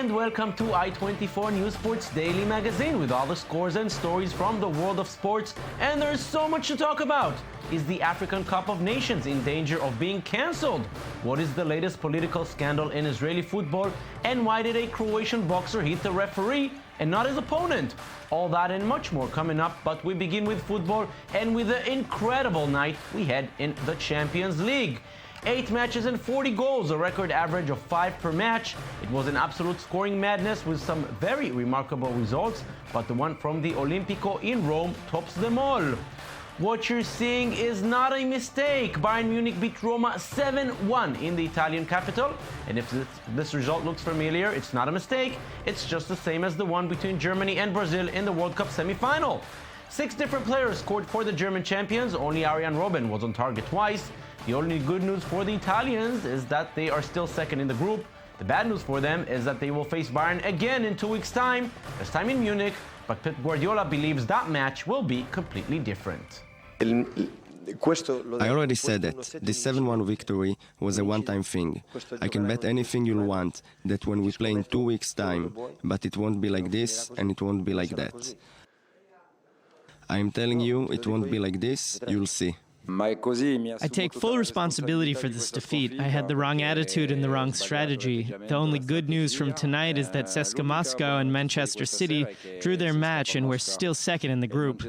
And welcome to I24 News Sports Daily Magazine with all the scores and stories from the world of sports. And there's so much to talk about. Is the African Cup of Nations in danger of being cancelled? What is the latest political scandal in Israeli football? And why did a Croatian boxer hit the referee and not his opponent? All that and much more coming up, but we begin with football and with the incredible night we had in the Champions League. 8 matches and 40 goals, a record average of 5 per match. It was an absolute scoring madness with some very remarkable results, but the one from the Olimpico in Rome tops them all. What you're seeing is not a mistake. Bayern Munich beat Roma 7-1 in the Italian capital. And if this result looks familiar, it's not a mistake. It's just the same as the one between Germany and Brazil in the World Cup semi-final. 6 different players scored for the German champions. Only Arjen Robben was on target twice. The only good news for the Italians is that they are still second in the group. The bad news for them is that they will face Bayern again in 2 weeks' time, this time in Munich, but Pep Guardiola believes that match will be completely different. I already said it. This 7-1 victory was a one-time thing. I can bet anything you'll want that when we play in 2 weeks' time, but it won't be like this and it won't be like that. I am telling you, it won't be like this, you'll see. I take full responsibility for this defeat. I had the wrong attitude and the wrong strategy. The only good news from tonight is that CSKA Moscow and Manchester City drew their match and we're still second in the group.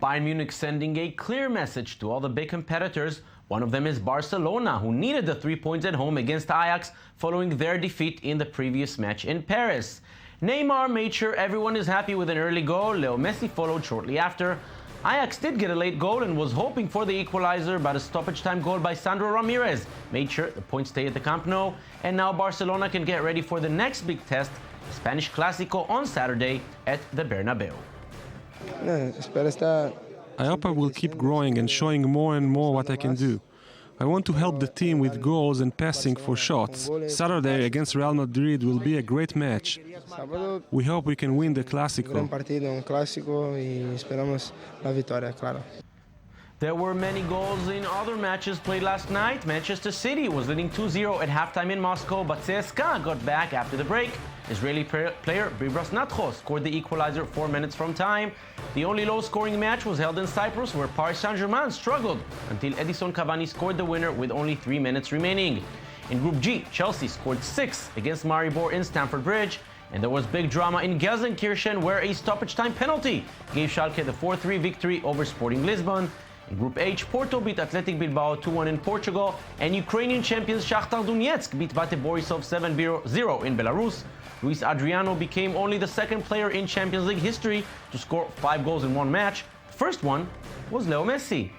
Bayern Munich sending a clear message to all the big competitors. One of them is Barcelona, who needed the 3 points at home against Ajax following their defeat in the previous match in Paris. Neymar made sure everyone is happy with an early goal. Leo Messi followed shortly after. Ajax did get a late goal and was hoping for the equalizer, but a stoppage time goal by Sandro Ramirez made sure the points stay at the Camp Nou. And now Barcelona can get ready for the next big test, the Spanish Clásico on Saturday at the Bernabeu. I hope I will keep growing and showing more and more what I can do. I want to help the team with goals and passing for shots. Saturday against Real Madrid will be a great match. We hope we can win the Clásico. There were many goals in other matches played last night. Manchester City was leading 2-0 at halftime in Moscow, but CSKA got back after the break. Israeli player Bibras Natcho scored the equalizer 4 minutes from time. The only low-scoring match was held in Cyprus, where Paris Saint-Germain struggled until Edison Cavani scored the winner with only 3 minutes remaining. In Group G, Chelsea scored 6 against Maribor in Stamford Bridge. And there was big drama in Gelsenkirchen, where a stoppage time penalty gave Schalke the 4-3 victory over Sporting Lisbon. In Group H, Porto beat Athletic Bilbao 2-1 in Portugal, and Ukrainian champions Shakhtar Donetsk beat Bate Borisov 7-0 in Belarus. Luis Adriano became only the second player in Champions League history to score 5 goals in one match. The first one was Leo Messi.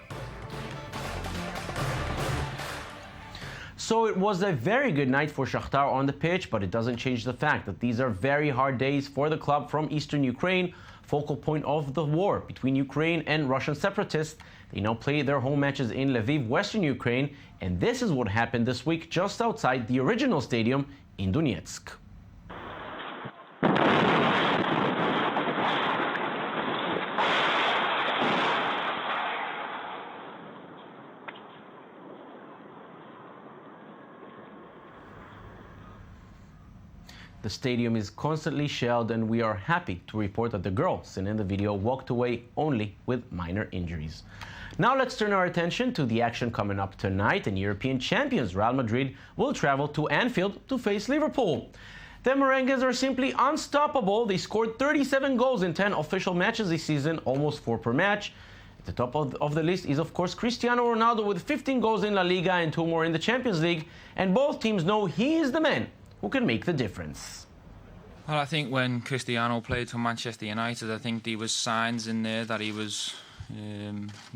So it was a very good night for Shakhtar on the pitch, but it doesn't change the fact that these are very hard days for the club from eastern Ukraine, focal point of the war between Ukraine and Russian separatists. They now play their home matches in Lviv, western Ukraine, and this is what happened this week just outside the original stadium in Donetsk. The stadium is constantly shelled, and we are happy to report that the girl seen in the video walked away only with minor injuries. Now let's turn our attention to the action coming up tonight, and European champions Real Madrid will travel to Anfield to face Liverpool. The Merengues are simply unstoppable. They scored 37 goals in 10 official matches this season, almost 4 per match. At the top of the list is, of course, Cristiano Ronaldo with 15 goals in La Liga and 2 more in the Champions League, and both teams know he is the man who can make the difference. Well, I think when Cristiano played for Manchester United, I think there was signs in there that he was,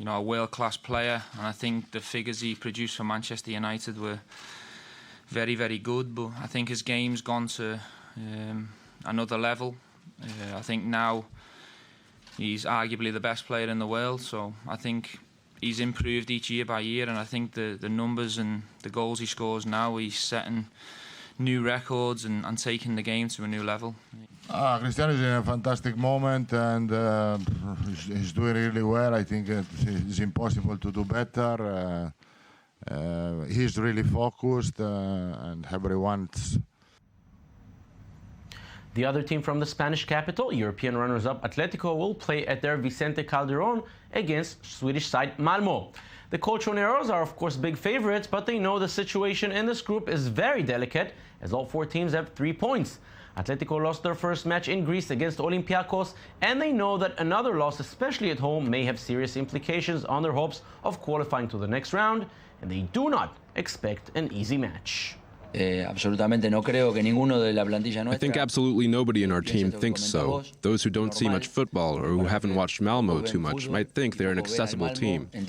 a world-class player, and I think the figures he produced for Manchester United were very, very good. But I think his game's gone to another level. I think now he's arguably the best player in the world. So I think he's improved each year by year, and I think the numbers and the goals he scores now, he's setting new records and taking the game to a new level. Cristiano is in a fantastic moment, and he's doing really well. I think it's impossible to do better. He's really focused and everyone's. The other team from the Spanish capital, European runners-up Atletico, will play at their Vicente Calderón against Swedish side Malmö. The Colchoneros are of course big favorites, but they know the situation in this group is very delicate as all four teams have 3 points. Atletico lost their first match in Greece against Olympiacos, and they know that another loss, especially at home, may have serious implications on their hopes of qualifying to the next round, and they do not expect an easy match. I think absolutely nobody in our team thinks so. Those who don't see much football or who haven't watched Malmö too much might think they're an accessible team. We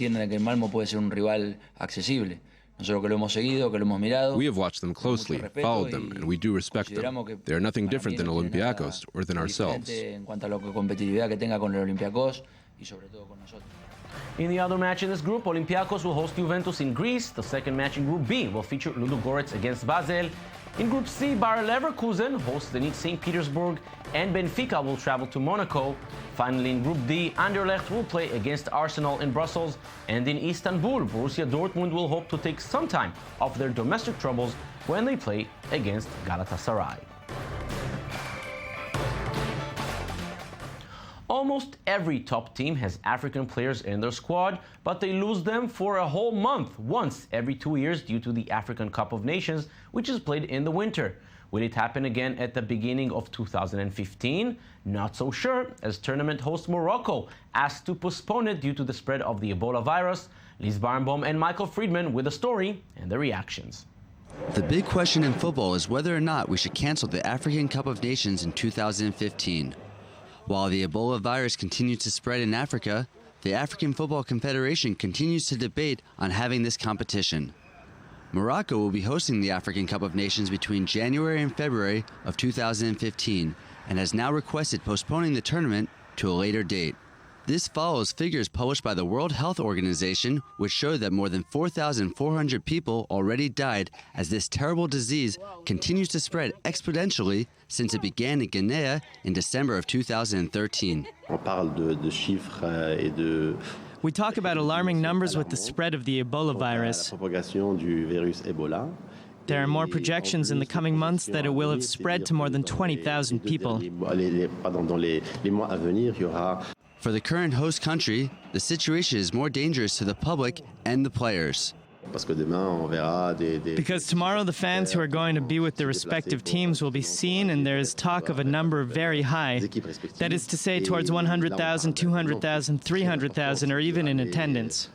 have watched them closely, followed them, and we do respect them. They are nothing different than Olympiacos or than ourselves. In the other match in this group, Olympiacos will host Juventus in Greece. The second match in Group B will feature Ludogorets against Basel. In Group C, Bayer Leverkusen hosts Zenit St. Petersburg, and Benfica will travel to Monaco. Finally, in Group D, Anderlecht will play against Arsenal in Brussels, and in Istanbul, Borussia Dortmund will hope to take some time off their domestic troubles when they play against Galatasaray. Almost every top team has African players in their squad, but they lose them for a whole month, once every 2 years due to the African Cup of Nations, which is played in the winter. Will it happen again at the beginning of 2015? Not so sure, as tournament host Morocco asked to postpone it due to the spread of the Ebola virus. Liz Barnbaum and Michael Friedman with the story and the reactions. The big question in football is whether or not we should cancel the African Cup of Nations in 2015. While the Ebola virus continues to spread in Africa, the African Football Confederation continues to debate on having this competition. Morocco will be hosting the African Cup of Nations between January and February of 2015 and has now requested postponing the tournament to a later date. This follows figures published by the World Health Organization, which showed that more than 4,400 people already died as this terrible disease continues to spread exponentially since it began in Guinea in December of 2013. We talk about alarming numbers with the spread of the Ebola virus. There are more projections in the coming months that it will have spread to more than 20,000 people. For the current host country, the situation is more dangerous to the public and the players. Because tomorrow the fans who are going to be with their respective teams will be seen, and there is talk of a number very high. That is to say, towards 100,000, 200,000, 300,000, or even in attendance.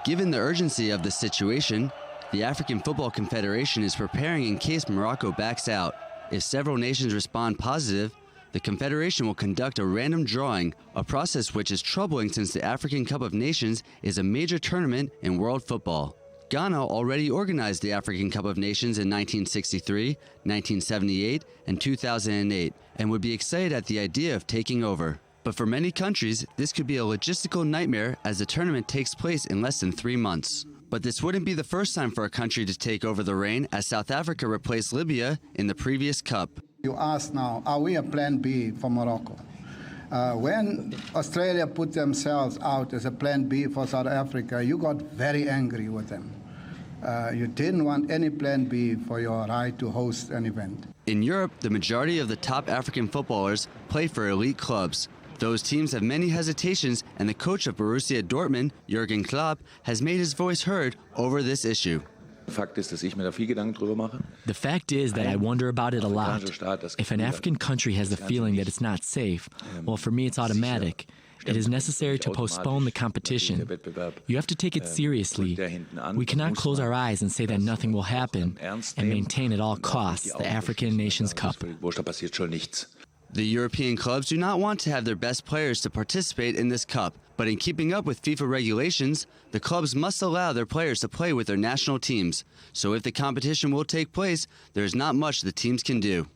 Given the urgency of the situation, the African Football Confederation is preparing in case Morocco backs out. If several nations respond positive, the Confederation will conduct a random drawing, a process which is troubling since the African Cup of Nations is a major tournament in world football. Ghana already organized the African Cup of Nations in 1963, 1978, and 2008, and would be excited at the idea of taking over. But for many countries, this could be a logistical nightmare as the tournament takes place in less than 3 months. But this wouldn't be the first time for a country to take over the reign, as South Africa replaced Libya in the previous Cup. You ask now, are we a plan B for Morocco? When Australia put themselves out as a plan B for South Africa, you got very angry with them. You didn't want any plan B for your right to host an event. In Europe, the majority of the top African footballers play for elite clubs. Those teams have many hesitations, and the coach of Borussia Dortmund, Jürgen Klopp, has made his voice heard over this issue. The fact is that I wonder about it a lot. If an African country has the feeling that it's not safe, well, for me it's automatic. It is necessary to postpone the competition. You have to take it seriously. We cannot close our eyes and say that nothing will happen and maintain at all costs the African Nations Cup. The European clubs do not want to have their best players to participate in this cup, but in keeping up with FIFA regulations, the clubs must allow their players to play with their national teams. So if the competition will take place, there is not much the teams can do.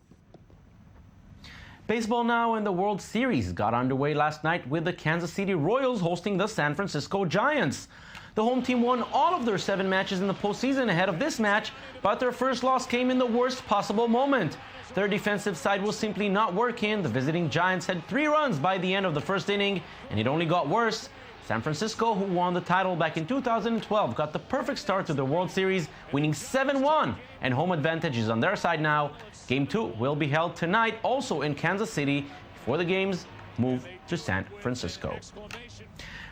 Baseball now, and the World Series got underway last night with the Kansas City Royals hosting the San Francisco Giants. The home team won all of their 7 matches in the postseason ahead of this match, but their first loss came in the worst possible moment. Their defensive side was simply not working. The visiting Giants had 3 runs by the end of the first inning, and it only got worse. San Francisco, who won the title back in 2012, got the perfect start to the World Series, winning 7-1, and home advantage is on their side now. Game 2 will be held tonight, also in Kansas City, before the games move to San Francisco.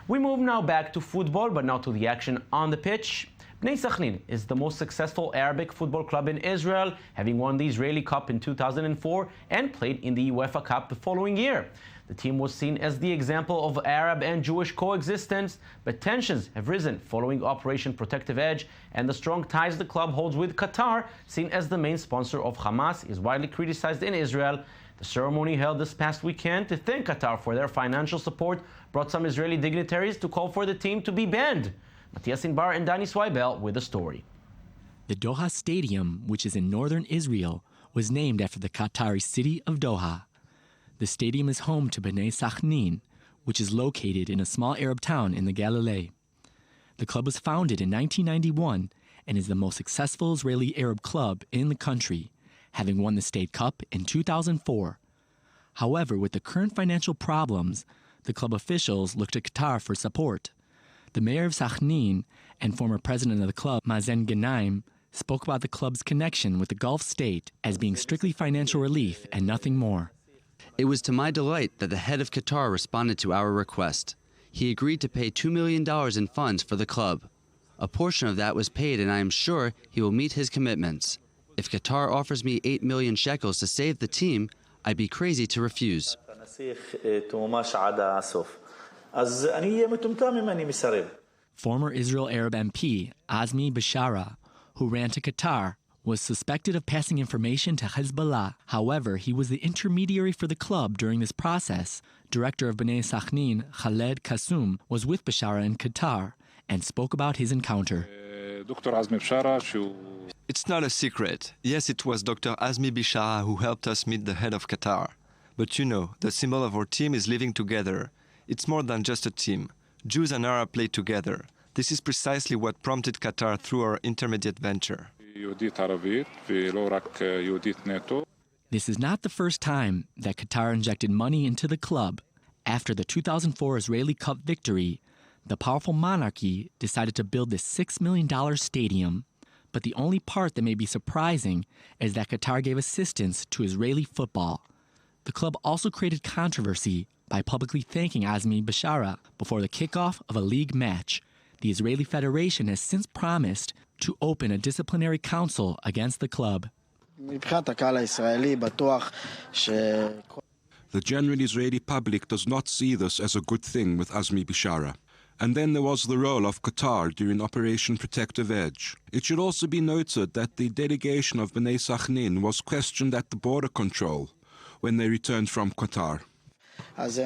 We move now back to football, but now to the action on the pitch. Bnei Sakhnin is the most successful Arabic football club in Israel, having won the Israeli Cup in 2004 and played in the UEFA Cup the following year. The team was seen as the example of Arab and Jewish coexistence, but tensions have risen following Operation Protective Edge, and the strong ties the club holds with Qatar, seen as the main sponsor of Hamas, is widely criticized in Israel. The ceremony held this past weekend to thank Qatar for their financial support brought some Israeli dignitaries to call for the team to be banned. Matthias Inbar and Dani Zweibel with the story. The Doha Stadium, which is in northern Israel, was named after the Qatari city of Doha. The stadium is home to Bnei Sakhnin, which is located in a small Arab town in the Galilee. The club was founded in 1991 and is the most successful Israeli Arab club in the country, having won the State Cup in 2004. However, with the current financial problems, the club officials look to Qatar for support. The mayor of Sakhnin and former president of the club, Mazen Ghanem, spoke about the club's connection with the Gulf state as being strictly financial relief and nothing more. It was to my delight that the head of Qatar responded to our request. He agreed to pay $2 million in funds for the club. A portion of that was paid, and I am sure he will meet his commitments. If Qatar offers me 8 million shekels to save the team, I'd be crazy to refuse. Former Israel Arab MP Azmi Bishara, who ran to Qatar, was suspected of passing information to Hezbollah. However, he was the intermediary for the club during this process. Director of Bnei Sakhnin, Khaled Kassoum, was with Bishara in Qatar and spoke about his encounter. It's not a secret. Yes, it was Dr. Azmi Bishara who helped us meet the head of Qatar. But you know, the symbol of our team is living together. It's more than just a team. Jews and Arabs play together. This is precisely what prompted Qatar through our intermediate venture. This is not the first time that Qatar injected money into the club. After the 2004 Israeli Cup victory, the powerful monarchy decided to build this $6 million stadium. But the only part that may be surprising is that Qatar gave assistance to Israeli football. The club also created controversy by publicly thanking Azmi Bishara before the kickoff of a league match. The Israeli Federation has since promised to open a disciplinary council against the club. The general Israeli public does not see this as a good thing with Azmi Bishara. And then there was the role of Qatar during Operation Protective Edge. It should also be noted that the delegation of Bnei Sakhnin was questioned at the border control when they returned from Qatar. As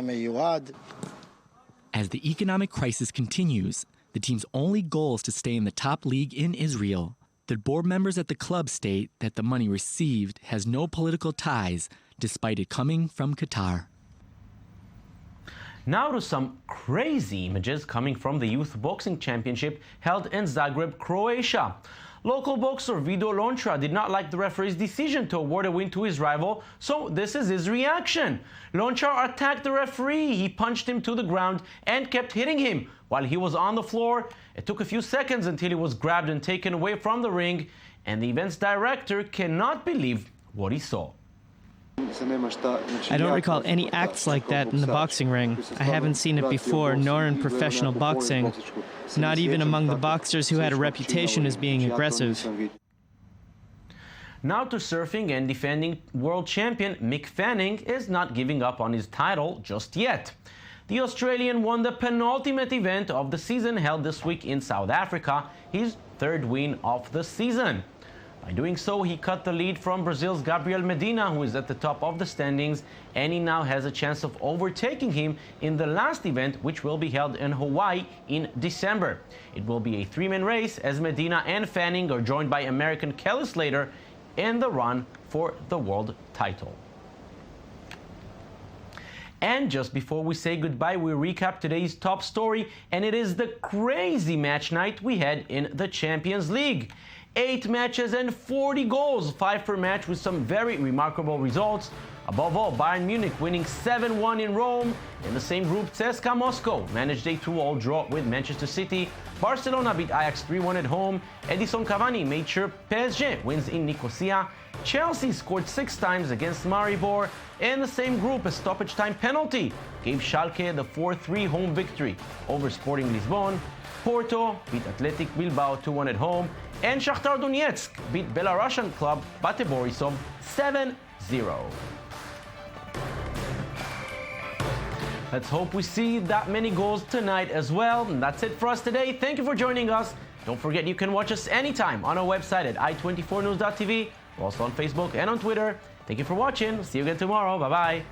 the economic crisis continues, the team's only goal is to stay in the top league in Israel. The board members at the club state that the money received has no political ties, despite it coming from Qatar. Now to some crazy images coming from the Youth Boxing Championship held in Zagreb, Croatia. Local boxer Vido Lončar did not like the referee's decision to award a win to his rival, so this is his reaction. Lončar attacked the referee, he punched him to the ground and kept hitting him while he was on the floor. It took a few seconds until he was grabbed and taken away from the ring, and the event's director cannot believe what he saw. I don't recall any acts like that in the boxing ring. I haven't seen it before, nor in professional boxing. Not even among the boxers who had a reputation as being aggressive. Now to surfing, and defending world champion Mick Fanning is not giving up on his title just yet. The Australian won the penultimate event of the season held this week in South Africa, his third win of the season. By doing so, he cut the lead from Brazil's Gabriel Medina, who is at the top of the standings, and he now has a chance of overtaking him in the last event, which will be held in Hawaii in December. It will be a three-man race, as Medina and Fanning are joined by American Kelly Slater in the run for the world title. And just before we say goodbye, we recap today's top story, and it is the crazy match night we had in the Champions League. 8 matches and 40 goals, 5 per match, with some very remarkable results. Above all, Bayern Munich winning 7-1 in Rome. In the same group, CSKA Moscow managed a 2-2 draw with Manchester City. Barcelona beat Ajax 3-1 at home. Edison Cavani made sure PSG wins in Nicosia. Chelsea scored 6 times against Maribor. In the same group, a stoppage time penalty gave Schalke the 4-3 home victory over Sporting Lisbon. Porto beat Athletic Bilbao 2-1 at home. And Shakhtar Donetsk beat Belarusian club Bate Borisov 7-0. Let's hope we see that many goals tonight as well. And that's it for us today. Thank you for joining us. Don't forget you can watch us anytime on our website at i24news.tv. We're also on Facebook and on Twitter. Thank you for watching. See you again tomorrow. Bye-bye.